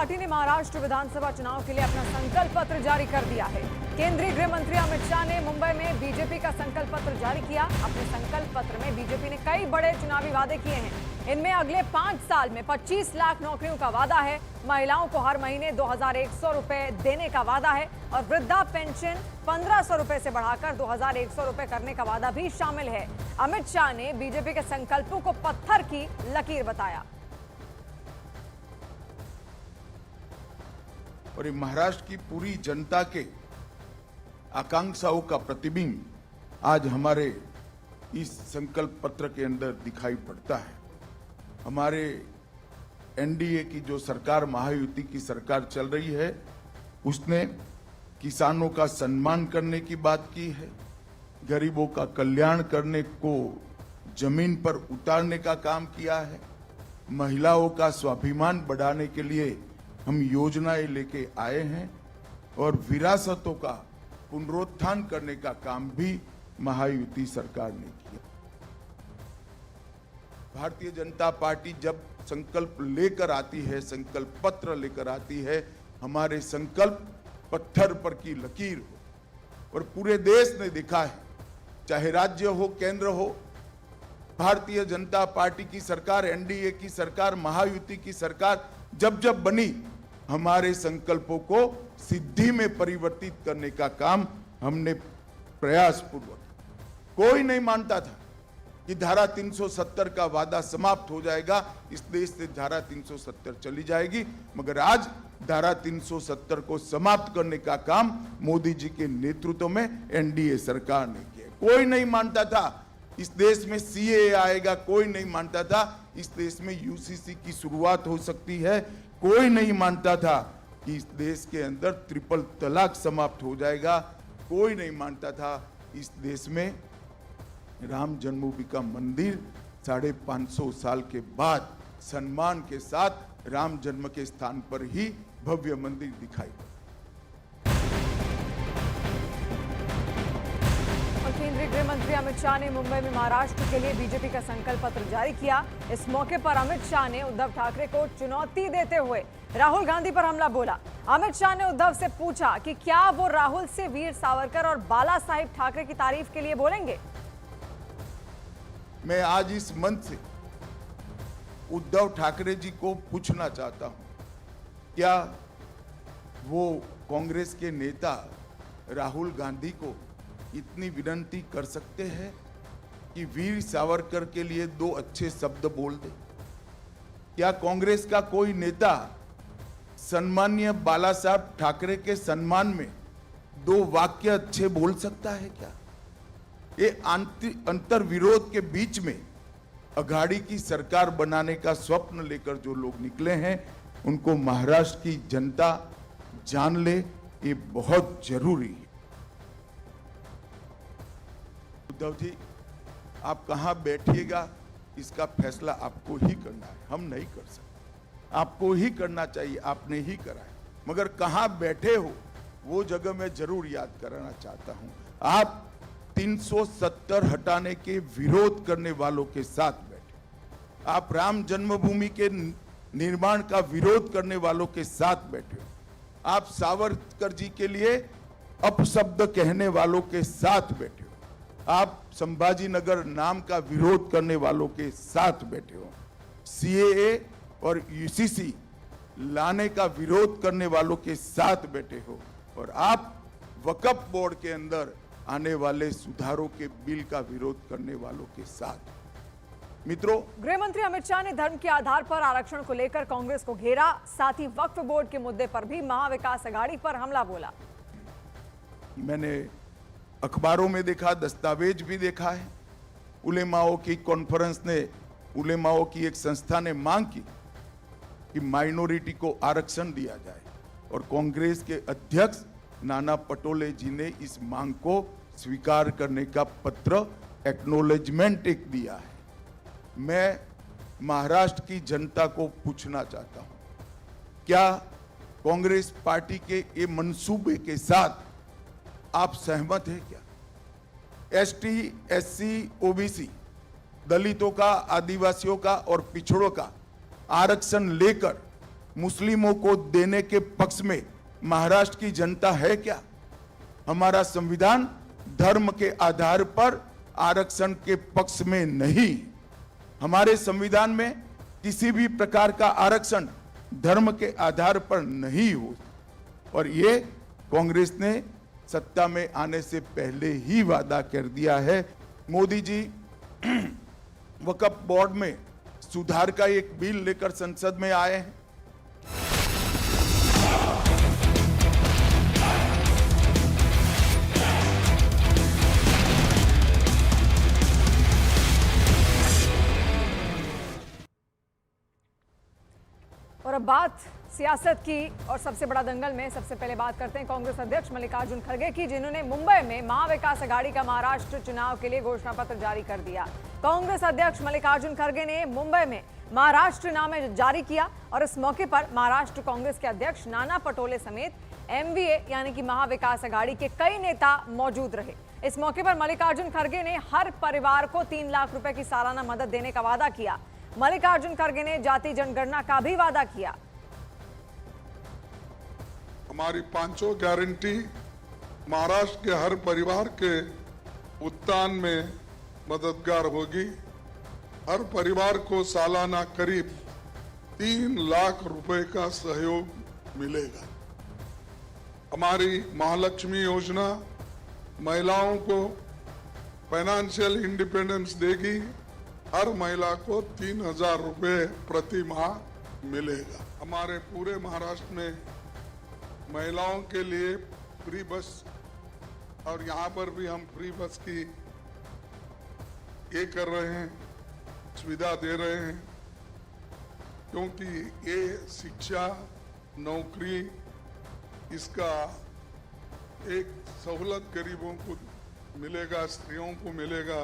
Party ने महाराष्ट्र विधानसभा चुनाव के लिए अपना संकल्प पत्र जारी कर दिया है। केंद्रीय गृह मंत्री अमित शाह ने मुंबई में बीजेपी का संकल्प पत्र जारी किया। अपने संकल्प पत्र में बीजेपी ने कई बड़े चुनावी वादे किए हैं। इनमें अगले 5 साल में 25 लाख नौकरियों का वादा है, महिलाओं को हर महीने 2100 रुपए देने का वादा है और वृद्धा पेंशन 1500 रुपए से बढ़ाकर 2100 रुपए करने का वादा भी शामिल है। अमित शाह ने बीजेपी के संकल्पों को पत्थर की लकीर बताया। और ये महाराष्ट्र की पूरी जनता के आकांक्षाओं का प्रतिबिंब आज हमारे इस संकल्प पत्र के अंदर दिखाई पड़ता है। हमारे एनडीए की जो सरकार, महायुति की सरकार चल रही है, उसने किसानों का सम्मान करने की बात की है, गरीबों का कल्याण करने को जमीन पर उतारने का काम किया है, महिलाओं का स्वाभिमान बढ़ाने के लिए हम योजनाएं लेके आए हैं और विरासतों का पुनरुत्थान करने का काम भी महायुति सरकार ने किया। भारतीय जनता पार्टी जब संकल्प लेकर आती है, संकल्प पत्र लेकर आती है, हमारे संकल्प पत्थर पर की लकीर हो और पूरे देश ने देखा है, चाहे राज्य हो, केंद्र हो, भारतीय जनता पार्टी की सरकार, एनडीए की सरकार, महायुति की सरकार जब जब बनी, हमारे संकल्पों को सिद्धि में परिवर्तित करने का काम हमने प्रयास पूर्वक। कोई नहीं मानता था कि धारा 370 का वादा समाप्त हो जाएगा, इस देश से धारा 370 चली जाएगी, मगर आज धारा 370 को समाप्त करने का काम मोदी जी के नेतृत्व में एनडीए सरकार ने किया। कोई नहीं मानता था इस देश में सीएए आएगा, कोई नहीं मानता था इस देश में यूसीसी की शुरुआत हो सकती है, कोई नहीं मानता था कि इस देश के अंदर ट्रिपल तलाक समाप्त हो जाएगा, कोई नहीं मानता था इस देश में राम जन्मभूमि का मंदिर 550 साल के बाद सम्मान के साथ राम जन्म के स्थान पर ही भव्य मंदिर दिखाई पड़ा। केंद्रीय गृह मंत्री अमित शाह ने मुंबई में महाराष्ट्र के लिए बीजेपी का संकल्प पत्र जारी किया। इस मौके पर अमित शाह ने उद्धव ठाकरे को चुनौती देते हुए राहुल गांधी पर हमला बोला। अमित शाह ने उद्धव से पूछा कि क्या वो राहुल से वीर सावरकर और बाला साहिब ठाकरे की तारीफ के लिए बोलेंगे। मैं आज इस मंच से उद्धव ठाकरे जी को पूछना चाहता हूं, क्या वो कांग्रेस के नेता राहुल गांधी को इतनी विनती कर सकते हैं कि वीर सावरकर के लिए 2 अच्छे शब्द बोल दे? क्या कांग्रेस का कोई नेता सम्मानीय बाला साहब ठाकरे के सम्मान में 2 वाक्य अच्छे बोल सकता है क्या? ये अंतर विरोध के बीच में अघाड़ी की सरकार बनाने का स्वप्न लेकर जो लोग निकले हैं, उनको महाराष्ट्र की जनता जान ले, ये बहुत जरूरी है। उद्धव जी, आप कहां बैठिएगा इसका फैसला आपको ही करना है, हम नहीं कर सकते। आपको ही करना चाहिए, आपने ही करा है, मगर कहां बैठे हो वो जगह मैं जरूर याद कराना चाहता हूं। आप 370 हटाने के विरोध करने वालों के साथ बैठे, आप राम जन्मभूमि के निर्माण का विरोध करने वालों के साथ बैठे, आप सावरकर जी के लिए अपशब्द कहने वालों के साथ बैठे, आप संभाजी नगर नाम का विरोध करने वालों के साथ बैठे हो, सीएए और यूसीसी लाने का विरोध करने वालों के साथ बैठे हो, और आप वक्फ बोर्ड के अंदर आने वाले सुधारों के बिल का विरोध करने वालों के साथ। मित्रों, गृह मंत्री अमित शाह ने धर्म के आधार पर आरक्षण को लेकर कांग्रेस को घेरा, साथ ही वक्फ बोर्ड के मुद्दे पर भी महाविकास अघाड़ी पर हमला बोला। मैंने अखबारों में देखा, दस्तावेज भी देखा है, उलेमाओं की कॉन्फ्रेंस ने, उलेमाओं की एक संस्था ने मांग की कि माइनॉरिटी को आरक्षण दिया जाए, और कांग्रेस के अध्यक्ष नाना पटोले जी ने इस मांग को स्वीकार करने का पत्र, एक्नॉलेजमेंट एक दिया है। मैं महाराष्ट्र की जनता को पूछना चाहता हूं, क्या कांग्रेस पार्टी के ये मंसूबे के साथ आप सहमत हैं क्या? एसटी, एससी, ओबीसी, दलितों का, आदिवासियों का और पिछड़ों का आरक्षण लेकर मुस्लिमों को देने के पक्ष में महाराष्ट्र की जनता है क्या? हमारा संविधान धर्म के आधार पर आरक्षण के पक्ष में नहीं। हमारे संविधान में किसी भी प्रकार का आरक्षण धर्म के आधार पर नहीं हो, और ये कांग्रेस ने सत्ता में आने से पहले ही वादा कर दिया है। मोदी जी वक्फ बोर्ड में सुधार का एक बिल लेकर संसद में आए हैं। और अब बात सियासत की, और सबसे बड़ा दंगल में सबसे पहले बात करते हैं कांग्रेस अध्यक्ष मल्लिकार्जुन खड़गे की, जिन्होंने मुंबई में महाविकास आघाड़ी का महाराष्ट्र चुनाव के लिए घोषणा पत्र जारी कर दिया। कांग्रेस अध्यक्ष मल्लिकार्जुन खड़गे ने मुंबई में महाराष्ट्र नाम जारी किया, और इस मौके पर महाराष्ट्र कांग्रेस के अध्यक्ष नाना पटोले समेत MVA यानी कि महाविकास आघाड़ी के कई नेता मौजूद रहे। इस मौके पर मल्लिकार्जुन खड़गे ने हर परिवार को 3 लाख रुपए की सालाना मदद देने का वादा किया। मल्लिकार्जुन खड़गे ने जाति जनगणना का भी वादा किया। हमारी पांचों गारंटी महाराष्ट्र के हर परिवार के उत्थान में मददगार होगी। हर परिवार को सालाना करीब 3 लाख रुपए का सहयोग मिलेगा। हमारी महालक्ष्मी योजना महिलाओं को फाइनेंशियल इंडिपेंडेंस देगी। हर महिला को 3,000 रुपए प्रति माह मिलेगा। हमारे पूरे महाराष्ट्र में महिलाओं के लिए फ्री बस, और यहाँ पर भी हम फ्री बस की ये कर रहे हैं, सुविधा दे रहे हैं, क्योंकि ये शिक्षा, नौकरी, इसका एक सहूलत गरीबों को मिलेगा, स्त्रियों को मिलेगा।